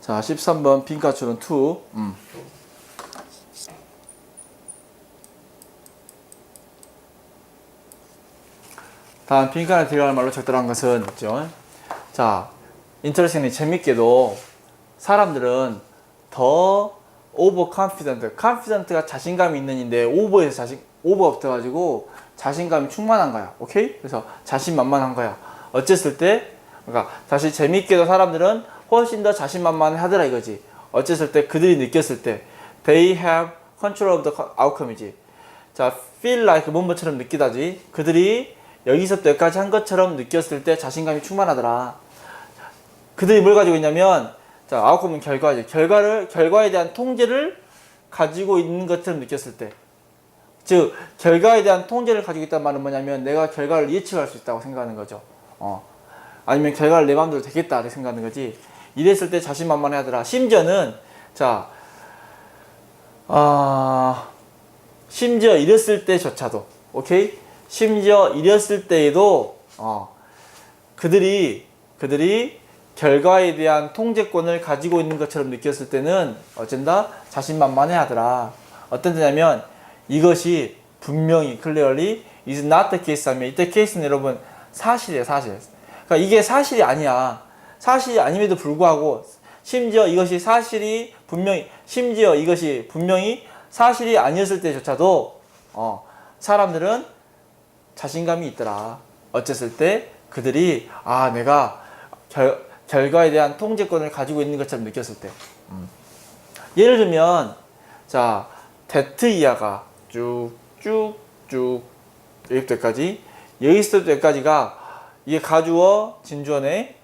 자, 13번 빈칸추론 2. 다음 빈칸에 들어갈 말로 적절한 것은 있죠. 자, interestingly 재밌게도 사람들은 더 over confident가 자신감이 있는 인데 오버가 붙어가지고 자신감이 충만한 거야. 오케이? 그래서 자신만만한 거야. 어쨌을 때, 그러니까 사실 재밌게도 사람들은 훨씬 더 자신만만해 하더라 이거지. 어쨌을 때 그들이 느꼈을 때 they have control of the outcome이지. 자, feel like 뭐뭐처럼 느끼다지. 그들이 여기서부터 여기까지 한 것처럼 느꼈을 때 자신감이 충만하더라. 그들이 뭘 가지고 있냐면, 자, 아웃컴은 결과지. 결과에 대한 통제를 가지고 있는 것처럼 느꼈을 때. 즉, 결과에 대한 통제를 가지고 있다는 말은 뭐냐면, 내가 결과를 예측할 수 있다고 생각하는 거죠. 아니면 결과를 내 마음대로 되겠다, 이렇게 생각하는 거지. 이랬을 때 자신만만해 하더라. 심지어는, 자, 심지어 이랬을 때조차도, 오케이? 심지어 이랬을 때에도, 그들이 결과에 대한 통제권을 가지고 있는 것처럼 느꼈을 때는 어쩐다? 자신만만해 하더라. 어떤 데냐면 이것이 분명히 clearly is not the case 하면 이때 케이스는 여러분 사실이에요, 사실. 그러니까 이게 사실이 아니야. 사실이 아님에도 불구하고 심지어 이것이 분명히 사실이 아니었을 때조차도 사람들은 자신감이 있더라. 어쨌을 때 그들이 내가 결과에 대한 통제권을 가지고 있는 것처럼 느꼈을 때. 예를 들면, 자, that 이하가 쭉쭉쭉 여기부터까지, 여기서부터 여기까지가 이게 가주어 진주어네.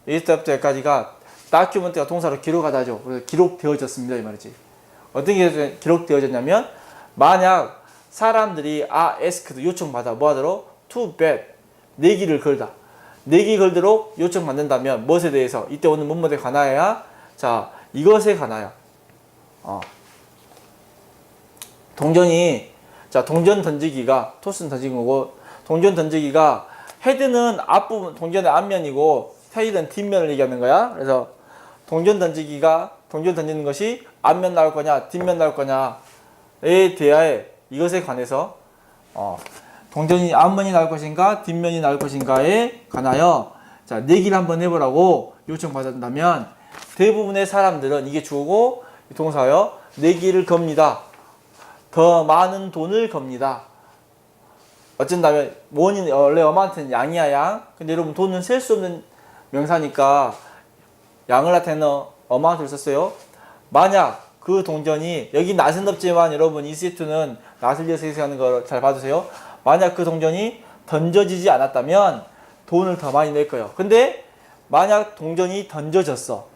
여기서부터 여기까지가 다큐멘트가 동사로 기록하다죠. 그래서 기록되어졌습니다 이 말이지. 어떤 게 기록되어졌냐면, 만약 사람들이 asked 요청받아 뭐하도록 to bet 내기를 걸다. 내기 걸도록 요청받는다면 무엇에 대해서? 이때 오는 뭐뭐에 관하여야? 자, 이것에 관하여. 동전이, 자, 동전 던지기가, 토스는 던진 거고, 동전 던지기가 헤드는 앞부분, 동전의 앞면이고, 테일은 뒷면을 얘기하는 거야. 그래서 동전 던지는 것이 앞면 나올 거냐, 뒷면 나올 거냐에 대하여 이것에 관해서, 동전이 앞면이 나올 것인가 뒷면이 나올 것인가에 관하여 자 내기를 한번 해보라고 요청받았다면 대부분의 사람들은 이게 주어고 동사요 내기를 겁니다. 더 많은 돈을 겁니다. 어쩐다면 원래 어마운트는 양이야 양. 근데 여러분 돈은 셀 수 없는 명사니까 양을 나타내는 어마운트를 썼어요. 만약 그 동전이 여기 낫은 없지만 여러분 이 세트는 낫을 이어서 해석하는 거 잘 봐주세요. 만약 그 동전이 던져지지 않았다면 돈을 더 많이 낼 거예요. 근데 만약 동전이 던져졌어.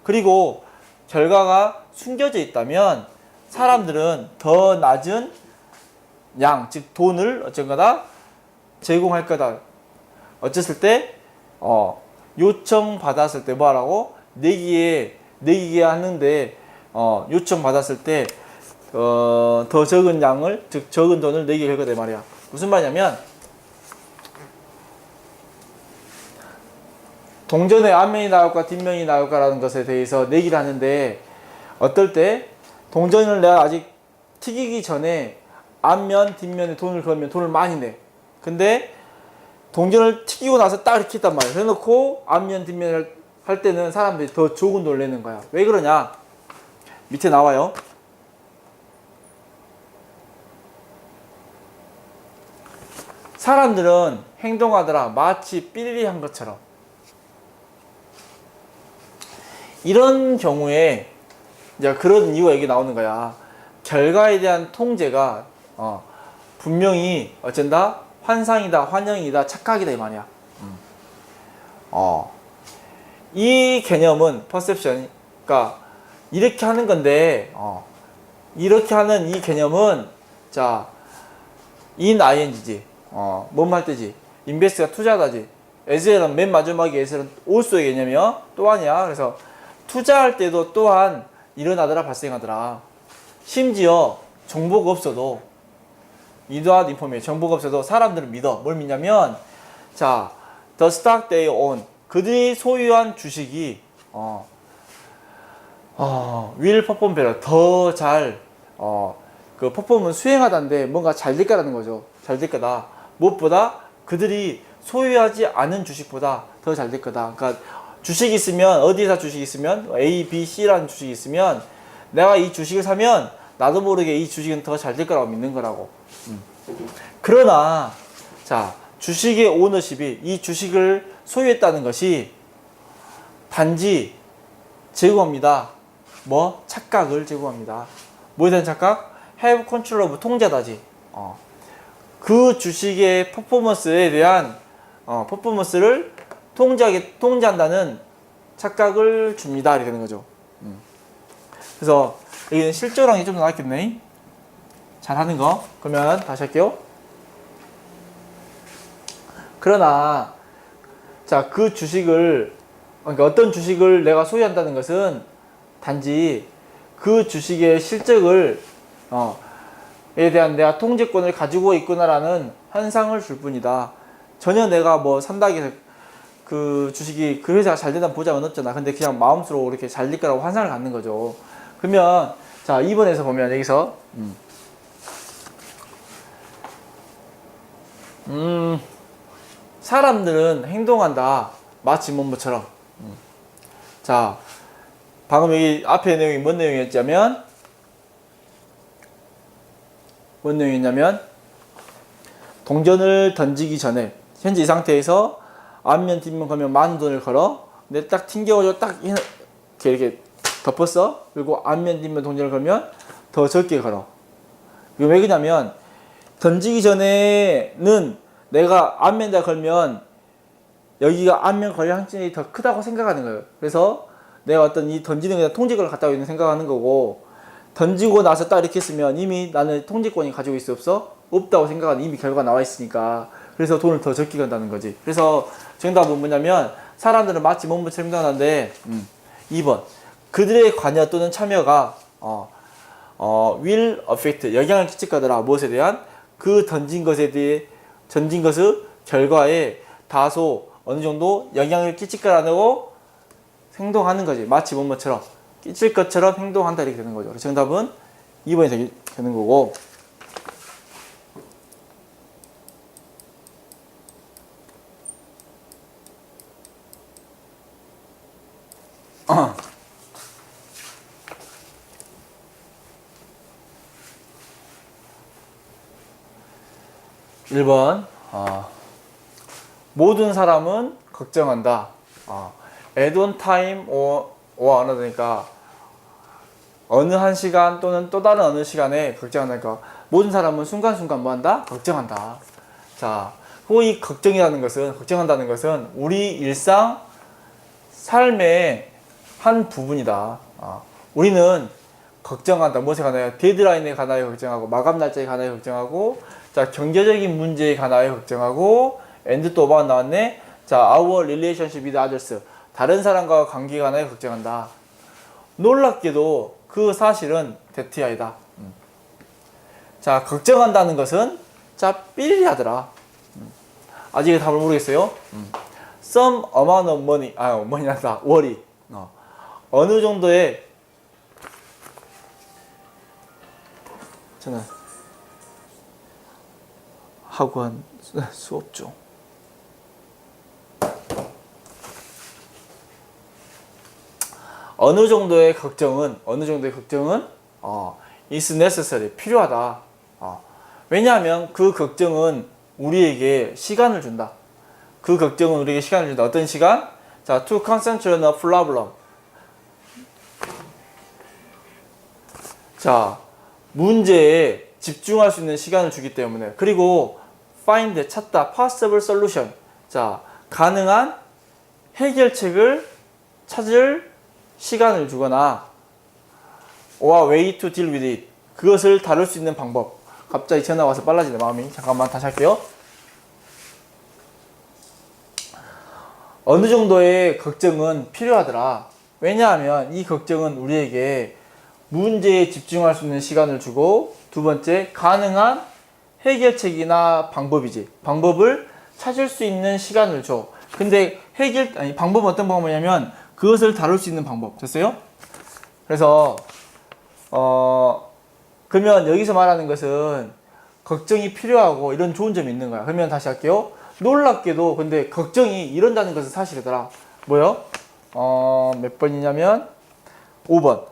그리고 결과가 숨겨져 있다면 사람들은 더 낮은 양, 즉 돈을 어쩐거나 제공할 거다. 어쨌을 때 요청받았을 때 뭐하라고? 내기에 하는데 요청받았을 때 더 적은 양을, 즉 적은 돈을 내게 할 거다 말이야. 무슨 말이냐면 동전의 앞면이 나올까 뒷면이 나올까라는 것에 대해서 내기를 하는데 어떨 때 동전을 내가 아직 튀기기 전에 앞면 뒷면에 돈을 걸면 돈을 많이 내. 근데 동전을 튀기고 나서 딱 이렇게 했단 말이야. 해놓고 앞면 뒷면을 할 때는 사람들이 더 적은 돈을 내는 거야. 왜 그러냐? 밑에 나와요. 사람들은 행동하더라 마치 삐리리 한 것처럼. 이런 경우에 이제 그런 이유가 여기 나오는 거야. 결과에 대한 통제가 분명히 어쩐다? 환상이다, 환영이다, 착각이다 이 말이야. 이 개념은 퍼셉션, 그러니까 이렇게 하는 건데 이렇게 하는 이 개념은 자 ing지. 뭔 말 때지? 인베스트가 투자다지. 에셀은 맨 마지막에 에셀은 올소의 개념이요. 또한이야. 그래서 투자할 때도 또한 일어나더라 발생하더라. 심지어 정보가 없어도 without information 정보가 없어도 사람들은 믿어. 뭘 믿냐면 자 the stock they own 그들이 소유한 주식이 will perform better. 더 잘, 그 perform은 수행하다인데 뭔가 잘 될 거라는 거죠. 잘 될 거다. 무엇보다 그들이 소유하지 않은 주식보다 더 잘 될 거다. 그러니까 주식이 있으면, 어디에서 주식이 있으면, A, B, C라는 주식이 있으면, 내가 이 주식을 사면 나도 모르게 이 주식은 더 잘 될 거라고 믿는 거라고. 그러나, 자, 주식의 오너십이 이 주식을 소유했다는 것이 단지 제공합니다. 뭐? 착각을 제공합니다. 뭐에 대한 착각? have control of 통제다지. 그 주식의 퍼포먼스에 대한 퍼포먼스를 통제한다는 착각을 줍니다. 이렇게 되는 거죠. 그래서 이게 실제로랑 좀 나왔겠네. 잘하는 거. 그러면 다시 할게요. 그러나 자, 그 주식을, 그러니까 어떤 주식을 내가 소유한다는 것은 단지 그 주식의 실적을 에 대한 내가 통제권을 가지고 있구나라는 현상을 줄 뿐이다. 전혀 내가 뭐 산다고 해서 그 주식이 그 회사가 잘 된다는 보장은 없잖아. 근데 그냥 마음속으로 이렇게 잘 될 거라고 환상을 갖는 거죠. 그러면 자, 2번에서 보면 여기서 사람들은 행동한다. 마치 몸처럼. 자, 방금 여기 앞에 내용이 뭔 내용이었냐면 동전을 던지기 전에 현재 이 상태에서 앞면 뒷면 걸면 많은 돈을 걸어. 근데 딱 튕겨가지고 딱 이렇게 덮었어. 그리고 앞면 뒷면 동전을 걸면 더 적게 걸어. 이거 왜 그러냐면 던지기 전에는 내가 앞면에다 걸면 여기가 앞면 걸릴 확률이 더 크다고 생각하는 거예요. 그래서 내가 어떤 이 던지는 그냥 통제권을 갖다가 있는 생각하는 거고, 던지고 나서 딱 이렇게 했으면 이미 나는 통제권이 가지고 있어 없어? 없다고 생각하는 이미 결과가 나와 있으니까. 그래서 돈을 더 적게 건다는 거지. 그래서 정답은 뭐냐면 사람들은 마치 몸부처럼 행동하는데 2번 그들의 관여 또는 참여가 will affect 영향을 끼칠 거더라. 무엇에 대한? 그 던진 것의 결과에 다소 어느 정도 영향을 끼칠 거라고 행동하는 거지. 마치 뭐뭐처럼 끼칠 것처럼 행동한다 이렇게 되는 거죠. 정답은 2번이 되는 거고. (1번) 모든 사람은 걱정한다. at one time or another니까 어느 한 시간 또는 또 다른 어느 시간에 걱정한다니까 모든 사람은 순간순간 뭐한다? 걱정한다. 자, 이 걱정한다는 것은 우리 일상 삶의 한 부분이다. 우리는 걱정한다. 무엇에 관하여? 데드라인에 관하여 걱정하고, 마감 날짜에 관하여 걱정하고, 자, 경제적인 문제에 관하여 걱정하고, and 또 뭐가 나왔네? 자, our relationship with others. 다른 사람과 관계에 관하여 걱정한다. 놀랍게도 그 사실은 대티아이다. 자, 걱정한다는 것은 자, 삐리하더라. 아직 답을 모르겠어요. Some amount of money, money란다. worry. 어느 정도의 저는 학원 수업 중 어느 정도의 걱정은 is necessary 필요하다. 왜냐하면 그 걱정은 우리에게 시간을 준다. 어떤 시간? 자, to concentrate on a problem. 자, 문제에 집중할 수 있는 시간을 주기 때문에. 그리고 find 찾다 possible solution. 자, 가능한 해결책을 찾을 시간을 주거나 or way to deal with it. 그것을 다룰 수 있는 방법. 갑자기 전화 와서 빨라지네 마음이. 잠깐만 다시 할게요. 어느 정도의 걱정은 필요하더라. 왜냐하면 이 걱정은 우리에게 문제에 집중할 수 있는 시간을 주고, 두 번째 가능한 해결책이나 방법이지. 방법을 찾을 수 있는 시간을 줘. 근데 방법은 어떤 방법이냐면 그것을 다룰 수 있는 방법. 됐어요? 그래서 그러면 여기서 말하는 것은 걱정이 필요하고 이런 좋은 점이 있는 거야. 그러면 다시 할게요. 놀랍게도 근데 걱정이 이런다는 것은 사실이더라. 뭐요? 몇 번이냐면 5번.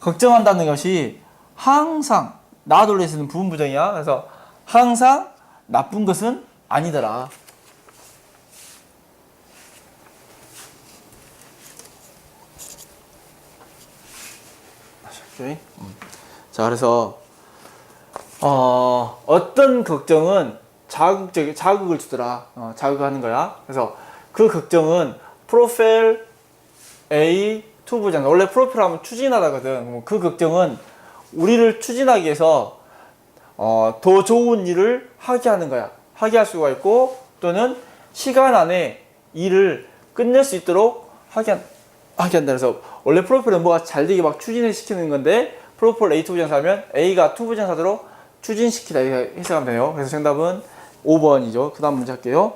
걱정한다는 것이 항상 나돌려 쓰는 부분부정이야. 그래서 항상 나쁜 것은 아니더라. 오케이. 자, 그래서 어떤 걱정은 자극을 주더라. 자극하는 거야. 그래서 그 걱정은 프로펠 A 투부장. 원래 프로펠 하면 추진하다거든. 그 걱정은 우리를 추진하기 위해서 더 좋은 일을 하게 하는 거야. 하게 할 수가 있고 또는 시간 안에 일을 끝낼 수 있도록 하게 한다. 그래서 원래 프로펠은 뭐가 잘 되게 막 추진을 시키는 건데 프로펠 A 투부장사면 A가 투부장사도록 추진시키다 이렇게 해석하면 돼요. 그래서 정답은 5번이죠. 그 다음 문제 할게요.